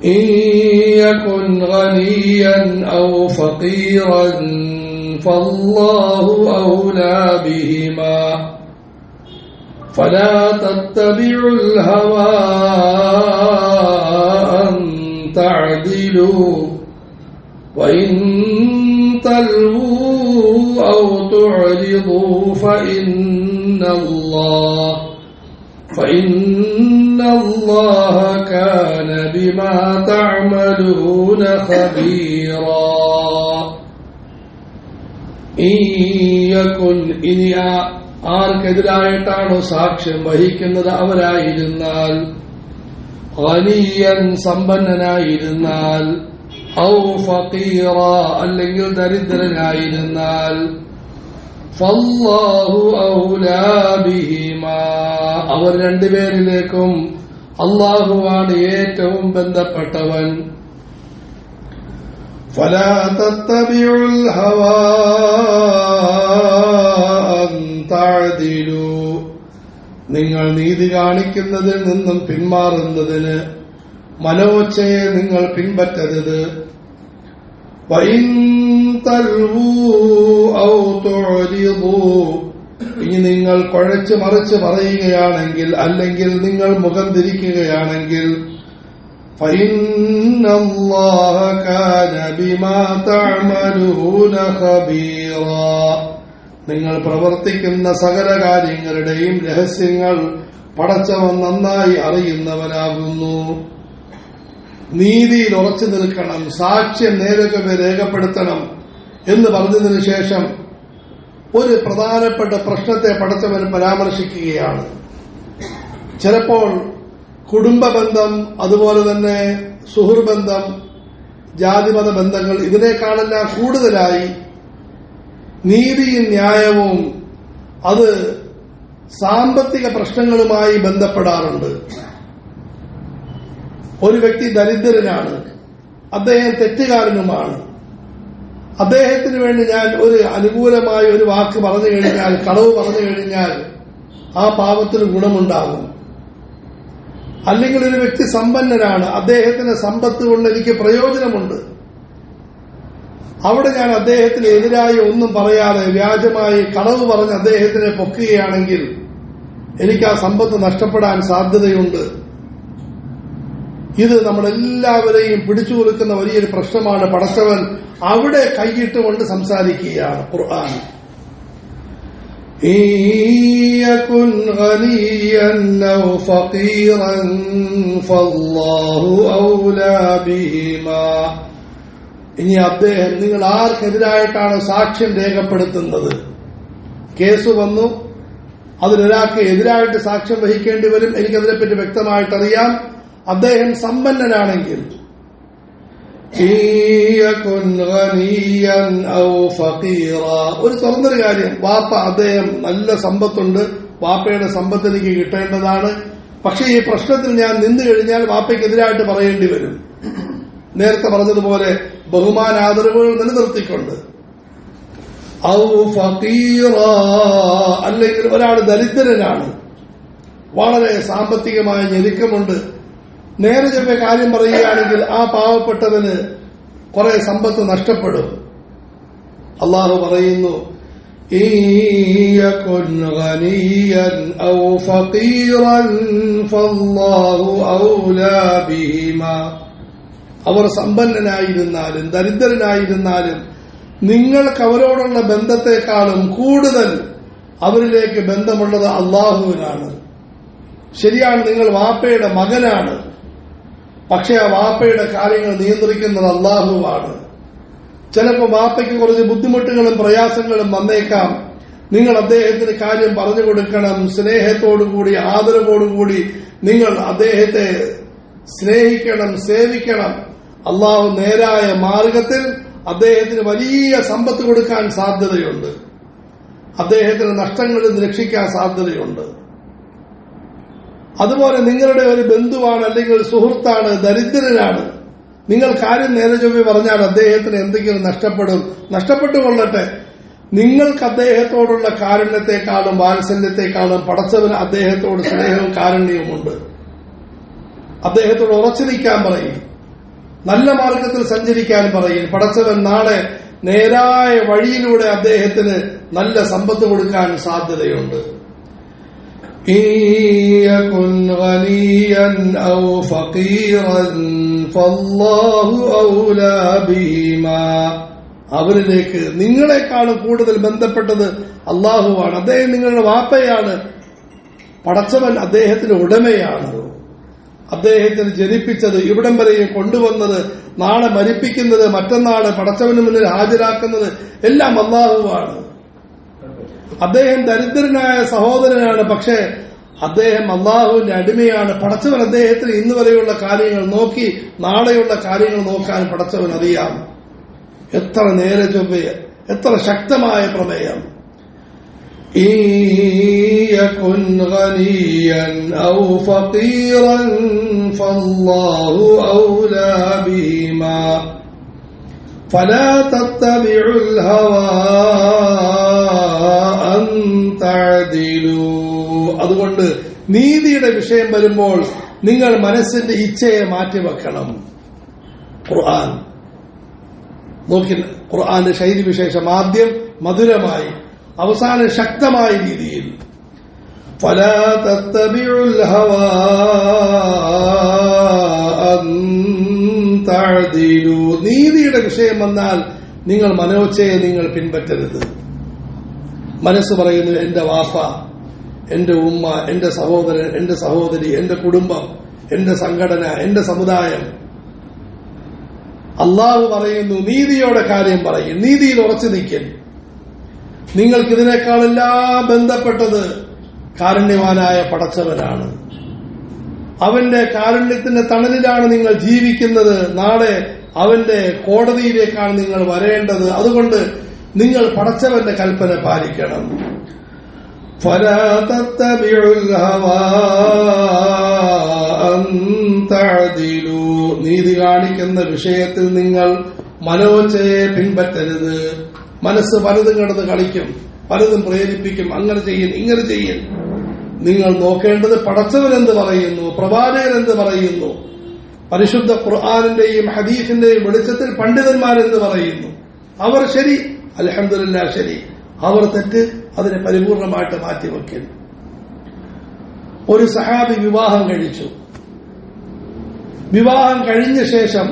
إن يكن غنيا أو فقيرا فالله أولى بهما فلا تتبعوا الهوى أن تعدلوا وإن تلووا أو تعرضوا فإن الله كان بما تعملون خبيرا. إن يكن إني ആർക്കെതിരായിട്ടാണോ സാക്ഷ്യം വഹിക്കുന്നത് അവരായിരുന്നാൽ, ഖനിയൻ സമ്പന്നനായിരുന്നാൽ, ഔ ഫഖീറ അല്ലെങ്കിൽ ദരിദ്രനായിരുന്നാൽ, ഫല്ലാഹു ഔലാ ബിഹിമാ അവർ രണ്ടുപേരിലേക്കും അല്ലാഹുവാണ് ഏറ്റവും ബന്ധപ്പെട്ടവൻ. ഫലാ തത്തബിഉൽ ഹവാ അൻ തഅദിലു നിങ്ങൾ നീതി കാണിക്കുന്നതിൽ നിന്നും പിന്മാറുന്നതിന് മനോച്ഛയെ നിങ്ങൾ പിൻപറ്റരുത്. വഇൻ തൽവൂ ഔ തുഅരിദൂ ഇനി നിങ്ങൾ കുഴച്ചു മറിച്ച് പറയുകയാണെങ്കിൽ അല്ലെങ്കിൽ നിങ്ങൾ മുഖം തിരിക്കുകയാണെങ്കിൽ ഫഇന്നല്ലാഹ കാന ബിമാ തഅമലൂന ഖബീറാ നിങ്ങൾ പ്രവർത്തിക്കുന്ന സകല കാര്യങ്ങളുടെയും രഹസ്യങ്ങൾ പടച്ചവൻ നന്നായി അറിയുന്നവനാകുന്നു. നീതിയിൽ ഉറച്ചു നിൽക്കണം, സാക്ഷ്യം നേരൊക്കെ രേഖപ്പെടുത്തണം എന്ന് പറഞ്ഞതിനു ശേഷം ഒരു പ്രധാനപ്പെട്ട പ്രശ്നത്തെ പടച്ചവൻ പരാമർശിക്കുകയാണ്. ചിലപ്പോൾ കുടുംബ ബന്ധം, അതുപോലെ തന്നെ സുഹൃബന്ധം, ജാതിമത ബന്ധങ്ങൾ, ഇതിനേക്കാളെല്ലാം കൂടുതലായി നീതിയും ന്യായവും അത് സാമ്പത്തിക പ്രശ്നങ്ങളുമായി ബന്ധപ്പെടാറുണ്ട്. ഒരു വ്യക്തി ദരിദ്രനാണ്, അദ്ദേഹം തെറ്റുകാരനുമാണ്. അദ്ദേഹത്തിന് വേണ്ടി ഞാൻ ഒരു അനുകൂലമായ ഒരു വാക്ക് പറഞ്ഞു കഴിഞ്ഞാൽ, കളവ് പറഞ്ഞു കഴിഞ്ഞാൽ ആ പാപത്തിന് ഗുണമുണ്ടാകും. അല്ലെങ്കിൽ ഒരു വ്യക്തി സമ്പന്നനാണ്, അദ്ദേഹത്തിന് സമ്പത്ത് കൊണ്ട് എനിക്ക് പ്രയോജനമുണ്ട്, അവിടെ ഞാൻ അദ്ദേഹത്തിന് എതിരായി ഒന്നും പറയാതെ വ്യാജമായി കളവ് പറഞ്ഞ് അദ്ദേഹത്തിനെ പൊക്കുകയാണെങ്കിൽ എനിക്ക് ആ സമ്പത്ത് നഷ്ടപ്പെടാൻ സാധ്യതയുണ്ട്. ഇത് നമ്മളെല്ലാവരെയും പിടിച്ചു കൊടുക്കുന്ന വലിയൊരു പ്രശ്നമാണ്. പടച്ചവൻ അവിടെ കൈയിട്ടുകൊണ്ട് സംസാരിക്കുകയാണ് ഖുർആൻ. ഇയകുൻ ഗനിയൻ ഔ ഫഖീറൻ ഫല്ലാഹു ഔലാ ബിഹിമാ ഇനി അദ്ദേഹം നിങ്ങൾ ആർക്കെതിരായിട്ടാണ് സാക്ഷ്യം രേഖപ്പെടുത്തുന്നത്, കേസ് വന്നു, അതിലൊരാൾക്ക് എതിരായിട്ട് സാക്ഷ്യം വഹിക്കേണ്ടി വരും, എനിക്കതിനെപ്പറ്റി വ്യക്തമായിട്ടറിയാം. അദ്ദേഹം സമ്പന്നനാണെങ്കിൽ ഒരു തുറന്നൊരു കാര്യം, വാപ്പ അദ്ദേഹം നല്ല സമ്പത്തുണ്ട്, വാപ്പയുടെ സമ്പത്ത് എനിക്ക് കിട്ടേണ്ടതാണ്, പക്ഷെ ഈ പ്രശ്നത്തിൽ ഞാൻ നിന്നു കഴിഞ്ഞാൽ വാപ്പയ്ക്കെതിരായിട്ട് പറയേണ്ടി വരും. നേരത്തെ പറഞ്ഞതുപോലെ ബഹുമാനാദരവുകൾ നിലനിർത്തിക്കൊണ്ട്. ഔ ഫഖീറ അല്ലെങ്കിൽ ഒരാൾ ദരിദ്രനാണ്, വളരെ സാമ്പത്തികമായ ഞെരുക്കമുണ്ട്, നേരെ ചെറിയ കാര്യം പറയുകയാണെങ്കിൽ ആ പാവപ്പെട്ടവന് കുറെ സമ്പത്ത് നഷ്ടപ്പെടും. അള്ളാഹു പറയുന്നു ഇയകുൻ ഗനിയൻ ഔ ഫഖീറൻ ഫല്ലാഹു ഔലാ ബിഹിമാ അവർ സമ്പന്നനായിരുന്നാലും ദരിദ്രനായിരുന്നാലും നിങ്ങൾക്ക് അവരോടുള്ള ബന്ധത്തെക്കാളും കൂടുതൽ അവരിലേക്ക് ബന്ധമുള്ളത് അള്ളാഹുവിനാണ്. ശരിയാണ്, നിങ്ങൾ വാപ്പയുടെ മകനാണ്, പക്ഷെ ആ വാപ്പയുടെ കാര്യങ്ങൾ നിയന്ത്രിക്കുന്നത് അള്ളാഹുവാണ്. ചിലപ്പോൾ വാപ്പയ്ക്ക് കുറച്ച് ബുദ്ധിമുട്ടുകളും പ്രയാസങ്ങളും വന്നേക്കാം. നിങ്ങൾ അദ്ദേഹത്തിന് കാര്യം പറഞ്ഞു കൊടുക്കണം, സ്നേഹത്തോടുകൂടി ആദരവോടുകൂടി നിങ്ങൾ അദ്ദേഹത്തെ സ്നേഹിക്കണം, സേവിക്കണം. അള്ളാഹു നേരായ മാർഗത്തിൽ അദ്ദേഹത്തിന് വലിയ സമ്പത്ത് കൊടുക്കാൻ സാധ്യതയുണ്ട്, അദ്ദേഹത്തിന് നഷ്ടങ്ങളിൽ നിന്ന് രക്ഷിക്കാൻ സാധ്യതയുണ്ട്. അതുപോലെ നിങ്ങളുടെ ഒരു ബന്ധുവാണ് അല്ലെങ്കിൽ സുഹൃത്താണ്, ദരിദ്രനാണ്, നിങ്ങൾ കാര്യം നേരെ ചൊവ്വേ പറഞ്ഞാൽ അദ്ദേഹത്തിന് എന്തെങ്കിലും നഷ്ടപ്പെട്ടുകൊള്ളട്ടെ. നിങ്ങൾക്ക് അദ്ദേഹത്തോടുള്ള കാരുണ്യത്തെക്കാളും വാത്സല്യത്തെക്കാളും പടച്ചവന് അദ്ദേഹത്തോട് സ്നേഹവും കാരുണ്യവുമുണ്ട്. അദ്ദേഹത്തോട് ഉറച്ചു നിൽക്കാൻ പറയും. നല്ല മാർഗത്തിൽ സഞ്ചരിക്കാൻ പറയും. പടച്ചവൻ നാളെ നേരായ വഴിയിലൂടെ അദ്ദേഹത്തിന് നല്ല സമ്പത്ത് കൊടുക്കാൻ സാധ്യതയുണ്ട്. അവരിലേക്ക് നിങ്ങളെക്കാളും കൂടുതൽ ബന്ധപ്പെട്ടത് അള്ളാഹുവാണ്. അദ്ദേഹം നിങ്ങളുടെ വാപ്പയാണ്. പടച്ചവൻ അദ്ദേഹത്തിന് ഉടമയാണ്. അദ്ദേഹത്തിന് ജനിപ്പിച്ചത്, ഇവിടം വരെയും കൊണ്ടുവന്നത്, നാളെ മരിപ്പിക്കുന്നത്, മറ്റന്നാള് പടച്ചവന് മുന്നിൽ ഹാജരാക്കുന്നത് എല്ലാം അള്ളാഹുവാണ്. അദ്ദേഹം ദരിദ്രനായ സഹോദരനാണ്. പക്ഷേ അദ്ദേഹം അള്ളാഹുവിന്റെ അടിമയാണ്. പടച്ചവൻ അദ്ദേഹത്തിന് ഇന്ന് വരെയുള്ള കാര്യങ്ങൾ നോക്കി നാളെയുള്ള കാര്യങ്ങൾ നോക്കാൻ പടച്ചവൻ അറിയാം. എത്ര നേരെ ചൊവ്വ, എത്ര ശക്തമായ പ്രമേയം. ഇൻ ഗനിയൻ ഔ ഫഖീറൻ ഫല്ലാഹു ഔലാ ബിഹിമാ ഫലാ തത്തബിഉൽ ഹവാ അൻ തഅദിലു. അതുകൊണ്ട് നീതിയുടെ വിഷയം വരുമ്പോൾ നിങ്ങൾ മനസ്സിന്റെ ഇച്ഛയെ മാറ്റിവെക്കണം. ഖുർആൻ നോക്കി, ഖുർആന്റെ ശൈലി വിശേഷം ആദ്യം മധുരമായി, അവസാനം ശക്തമായ രീതിയിൽ. ഫലാ തത്തബിഉൽ ഹവാ അൻ തഅദിലു. നീതിയുടെ വിഷയം വന്നാൽ നിങ്ങൾ മനോച്ഛയെ നിങ്ങൾ പിൻപറ്റരുത്. മനസ്സ് പറയുന്നു എന്റെ വാപ്പ, എന്റെ ഉമ്മ, എന്റെ സഹോദരൻ, എന്റെ സഹോദരി, എന്റെ കുടുംബം, എന്റെ സംഘടന, എന്റെ സമുദായം. അള്ളാഹു പറയുന്നു നീതിയോടെ കാര്യം പറയും, നീതിയിൽ ഉറച്ചു നിൽക്കൽ. നിങ്ങൾക്കിതിനേക്കാളെല്ലാം ബന്ധപ്പെട്ടത് കാരുണ്യവാനായ പടച്ചവനാണ്. അവന്റെ കാരുണ്യത്തിന്റെ തണലിലാണ് നിങ്ങൾ ജീവിക്കുന്നത്. നാളെ അവന്റെ കോടതിയിലേക്കാണ് നിങ്ങൾ വരേണ്ടത്. അതുകൊണ്ട് നിങ്ങൾ പടച്ചവന്റെ കൽപ്പന പാലിക്കണം. ഫലാ തത്തബിഉൽ ഹവാ അൻ തഅദിലു. നീതി കാണിക്കുന്ന വിഷയത്തിൽ നിങ്ങൾ മനോച്ഛയെ പിൻപറ്റരുത്. മനസ്സ് പലതും കിടന്ന് കളിക്കും, പലതും പ്രേരിപ്പിക്കും, അങ്ങനെ ചെയ്യൽ ഇങ്ങനെ ചെയ്യൽ. നിങ്ങൾ നോക്കേണ്ടത് പടച്ചവൻ എന്ത് പറയുന്നു, പ്രവാചകൻ എന്ത് പറയുന്നു, പരിശുദ്ധ ഖുർആനിന്റെയും ഹദീസിന്റെയും വെളിച്ചത്തിൽ പണ്ഡിതന്മാരെന്ത് പറയുന്നു. അവർ ശരി, അൽഹംദുലില്ലാഹ് ശരി. അവർ തെറ്റ്, അതിനെ പരിപൂർണമായിട്ട് മാറ്റിവെക്കൽ. ഒരു സഹാബി വിവാഹം കഴിച്ചു. വിവാഹം കഴിഞ്ഞ ശേഷം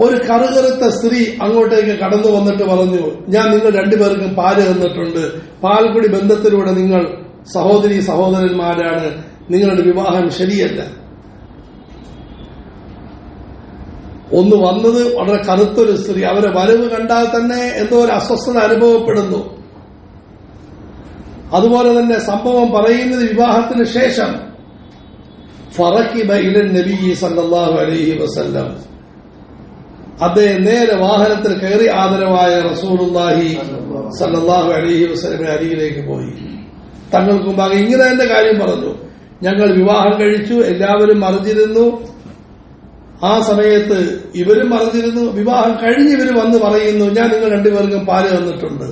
ഒരു കറുകറുത്ത സ്ത്രീ അങ്ങോട്ടേക്ക് കടന്നു വന്നിട്ട് പറഞ്ഞു, ഞാൻ നിങ്ങൾ രണ്ടുപേർക്കും പാല് തന്നിട്ടുണ്ട്, പാൽകുടി ബന്ധത്തിലൂടെ നിങ്ങൾ സഹോദരി സഹോദരന്മാരാണ്, നിങ്ങളുടെ വിവാഹം ശരിയല്ല. ഒന്ന് വന്നത് വളരെ കറുത്തൊരു സ്ത്രീ. അവരെ വരവ് കണ്ടാൽ തന്നെ എന്തോ ഒരു അസ്വസ്ഥത അനുഭവപ്പെടുന്നു. അതുപോലെ തന്നെ സംഭവം പറയുന്നത് വിവാഹത്തിന് ശേഷം ഫറക്കിബ ഇലൻ നബി സല്ലല്ലാഹു അലൈഹി വസല്ലം. അദ്ദേഹം നേരെ വാഹനത്തിൽ കയറി ആദരവായ റസൂലുള്ളാഹി സല്ലല്ലാഹു അലൈഹി വസല്ലമയുടെ അരികിലേക്ക് പോയി. തങ്ങൾക്ക് മുമ്പാകെ ഇങ്ങനെ തന്നെ കാര്യം പറഞ്ഞു. ഞങ്ങൾ വിവാഹം കഴിച്ചു, എല്ലാവരും അറിഞ്ഞിരുന്നു. ആ സമയത്ത് ഇവരും അറിഞ്ഞിരുന്നു. വിവാഹം കഴിഞ്ഞ് ഇവർ വന്ന് പറയുന്നു, ഞാൻ നിങ്ങൾ രണ്ടുപേർക്കും പാല് തന്നിട്ടുണ്ട്.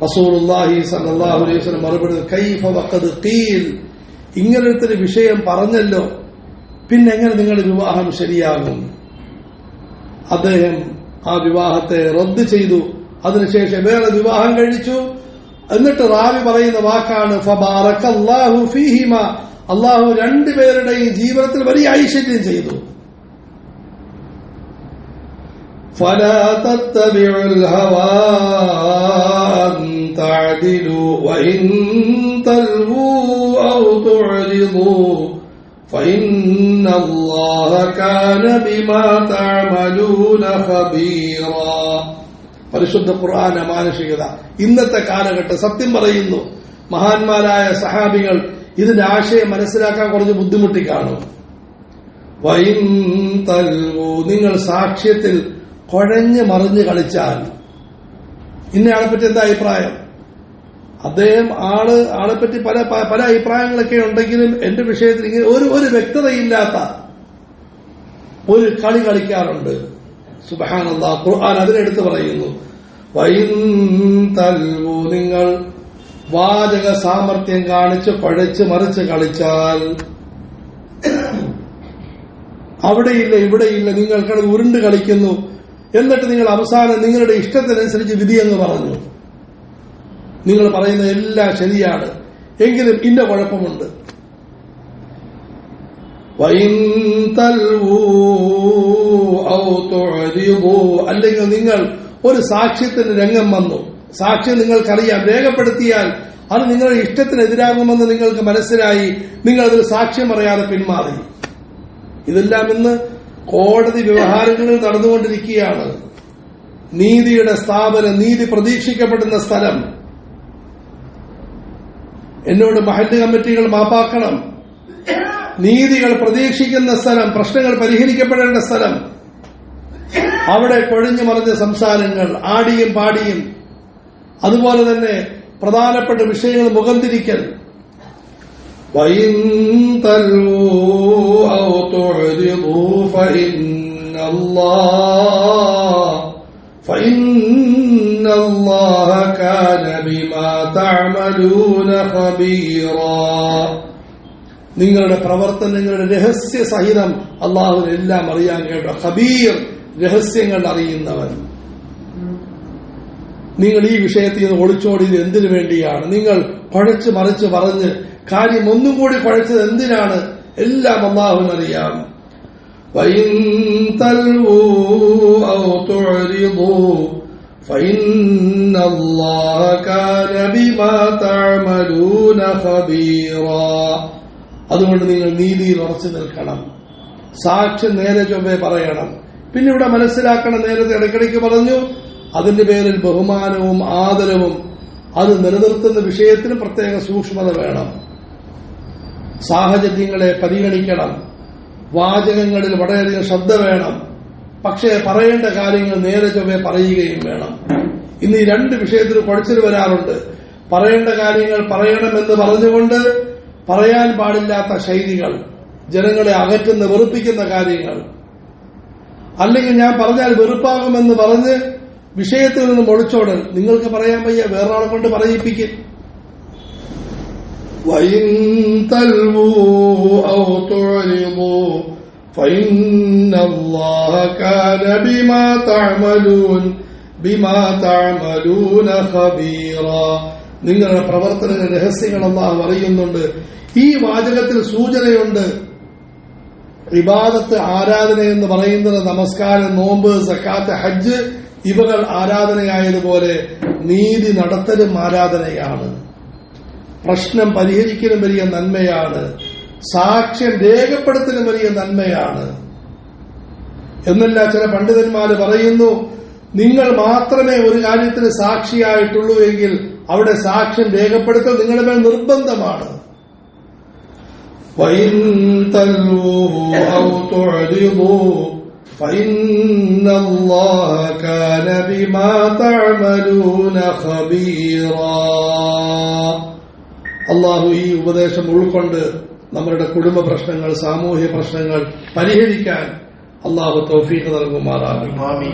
റസൂലുള്ളാഹി സല്ലല്ലാഹു അലൈഹി വസല്ലം മറുപടി, കൈഫ വഖദ് ഖീൽ, ഇങ്ങനത്തെ വിഷയം പറഞ്ഞല്ലോ, പിന്നെ എങ്ങനെ നിങ്ങളുടെ വിവാഹം ശരിയാകും? അദ്ദേഹം ആ വിവാഹത്തെ റദ്ദ് ചെയ്തു. അതിനുശേഷം വേറെ വിവാഹം കഴിച്ചു. എന്നിട്ട് റാവി പറയുന്ന വാക്കാണ് ഫബാറക്കല്ലാഹു ഫീഹിമ, അള്ളാഹു രണ്ടുപേരുടെയും ജീവിതത്തിൽ വലിയ ഐശ്വര്യം ചെയ്തു. ഫലാ തത്തബിഉൽ ഹവാ അൻ തഅദിലു വഇൻ തൽവൂ ഔ തുഅരിദൂ ഫഇന്നല്ലാഹ കാന ബിമാ തഅമലൂന ഖബീറാ. പരിശുദ്ധ ഖുർആൻ മാനുഷികത. ഇന്നത്തെ കാലഘട്ടം സത്യം പറയുന്നു, മഹാന്മാരായ സഹാബികൾ ഇതിന്റെ ആശയം മനസ്സിലാക്കാൻ കുറച്ച് ബുദ്ധിമുട്ടി കാണും. വൈൻ തൽവൂ, നിങ്ങൾ സാക്ഷ്യത്തിൽ കുഴഞ്ഞ് മറിഞ്ഞ് കളിച്ചാൽ, ഇന്നയാളെ പറ്റി എന്താ അഭിപ്രായം? അദ്ദേഹം ആളെപ്പറ്റി പല അഭിപ്രായങ്ങളൊക്കെ ഉണ്ടെങ്കിലും എന്റെ വിഷയത്തിൽ ഇങ്ങനെ ഒരു വ്യക്തതയില്ലാത്ത ഒരു കളി കളിക്കാറുണ്ട്. സുബ്ഹാനല്ലാഹ്, ഖുർആൻ അതിനെടുത്ത് പറയുന്നു. വൈൻ തൽവൂ, നിങ്ങൾ വാചക സാമർത്ഥ്യം കാണിച്ച് പഴച്ച് മറിച്ച് കളിച്ചാൽ അവിടെയില്ല ഇവിടെയില്ല, നിങ്ങൾക്കത് ഉരുണ്ട് കളിക്കുന്നു. എന്നിട്ട് നിങ്ങൾ അവസാനം നിങ്ങളുടെ ഇഷ്ടത്തിനനുസരിച്ച് വിധി എന്ന് പറഞ്ഞു. നിങ്ങൾ പറയുന്ന എല്ലാം ശരിയാണ്, എങ്കിലും ഇന്ന കുഴപ്പമുണ്ട്. അല്ലെങ്കിൽ നിങ്ങൾ ഒരു സാക്ഷ്യത്തിന് രംഗം വന്നു, സാക്ഷ്യം നിങ്ങൾക്കറിയാം, രേഖപ്പെടുത്തിയാൽ അത് നിങ്ങളുടെ ഇഷ്ടത്തിനെതിരാകുമെന്ന് നിങ്ങൾക്ക് മനസ്സിലായി, നിങ്ങൾ അതിൽ സാക്ഷ്യം പറയാതെ പിന്മാറി. ഇതെല്ലാം ഇന്ന് കോടതി വ്യവഹാരങ്ങളിൽ നടന്നുകൊണ്ടിരിക്കുകയാണ്. നീതിയുടെ സ്ഥാപനം, നീതി പ്രതീക്ഷിക്കപ്പെടുന്ന സ്ഥലം. എന്നോട് മഹല്ല് കമ്മിറ്റികൾ മാപ്പാക്കണം. നീതികൾ പ്രതീക്ഷിക്കുന്ന സ്ഥലം, പ്രശ്നങ്ങൾ പരിഹരിക്കപ്പെടേണ്ട സ്ഥലം. അവിടെ കൊഴിഞ്ഞു മറിഞ്ഞ സംസാരങ്ങൾ, ആടിയും പാടിയും, അതുപോലെ തന്നെ പ്രധാനപ്പെട്ട വിഷയങ്ങൾ മുഖം തിരിക്കൽ. നിങ്ങളുടെ പ്രവർത്തനങ്ങളുടെ രഹസ്യ സഹിതം അള്ളാഹുവിന് എല്ലാം അറിയാൻ കേട്ടോ. ഖബീർ, രഹസ്യങ്ങൾ അറിയുന്നവൻ. നിങ്ങൾ ഈ വിഷയത്തിൽ നിന്ന് ഒളിച്ചോടിയത് എന്തിനു വേണ്ടിയാണ്? നിങ്ങൾ കുഴച്ച് മറിച്ച് പറഞ്ഞ് കാര്യം ഒന്നും കൂടി കുഴച്ചത് എന്തിനാണ്? എല്ലാം അള്ളാഹുവിനറിയാം. അതുകൊണ്ട് നിങ്ങൾ നീതിയിൽ ഉറച്ചു നിൽക്കണം, സാക്ഷ്യം നേരെ ചൊവ്വേ പറയണം. പിന്നെ ഇവിടെ മനസ്സിലാക്കണം, നേരത്തെ ഇടയ്ക്കിടയ്ക്ക് പറഞ്ഞു, അതിന്റെ പേരിൽ ബഹുമാനവും ആദരവും അത് നിലനിർത്തുന്ന വിഷയത്തിന് പ്രത്യേക സൂക്ഷ്മത വേണം. സാഹചര്യങ്ങളെ പരിഗണിക്കണം. വാചകങ്ങളിൽ വളരെയധികം ശ്രദ്ധ വേണം. പക്ഷേ പറയേണ്ട കാര്യങ്ങൾ നേരെ ചൊവ്വേ പറയുകയും വേണം. ഇന്ന് ഈ രണ്ട് വിഷയത്തിൽ കുഴച്ചിൽ വരാറുണ്ട്. പറയേണ്ട കാര്യങ്ങൾ പറയണമെന്ന് പറഞ്ഞുകൊണ്ട് പറയാൻ പാടില്ലാത്ത ശൈലികൾ, ജനങ്ങളെ അകറ്റുന്ന വെറുപ്പിക്കുന്ന കാര്യങ്ങൾ, അല്ലെങ്കിൽ ഞാൻ പറഞ്ഞാൽ വെറുപ്പാകുമെന്ന് പറഞ്ഞ് വിഷയത്തിൽ നിന്നും ഒളിച്ചോടൽ. നിങ്ങൾക്ക് പറയാൻ വയ്യ, വേറൊരാളെ കൊണ്ട് പറയിപ്പിക്കും. നിങ്ങളുടെ പ്രവർത്തനങ്ങൾ രഹസ്യങ്ങൾ അല്ലാഹു അറിയുന്നുണ്ട്. ഈ വാചകത്തിൽ സൂചനയുണ്ട്. ഇബാദത്ത്, ആരാധന എന്ന് പറയുന്നത് നമസ്കാരം, നോമ്പ്, സക്കാത്ത്, ഹജ്ജ് ഇവകൾ ആരാധനയായതുപോലെ നീതി നടത്തലും ആരാധനയാണ്. പ്രശ്നം പരിഹരിക്കലും വലിയ നന്മയാണ്. സാക്ഷ്യം രേഖപ്പെടുത്തലും വലിയ നന്മയാണ്. എന്നല്ല ചില പണ്ഡിതന്മാര് പറയുന്നു, നിങ്ങൾ മാത്രമേ ഒരു കാര്യത്തിന് സാക്ഷിയായിട്ടുള്ളൂ എങ്കിൽ അവിടെ സാക്ഷ്യം രേഖപ്പെടുത്തൽ നിങ്ങളുടെ മേൽ നിർബന്ധമാണ്. അള്ളാഹു ഈ ഉപദേശം ഉൾക്കൊണ്ട് നമ്മുടെ കുടുംബ പ്രശ്നങ്ങൾ, സാമൂഹ്യ പ്രശ്നങ്ങൾ പരിഹരിക്കാൻ അള്ളാഹു തൗഫീഖ് നൽകുമാറാകട്ടെ.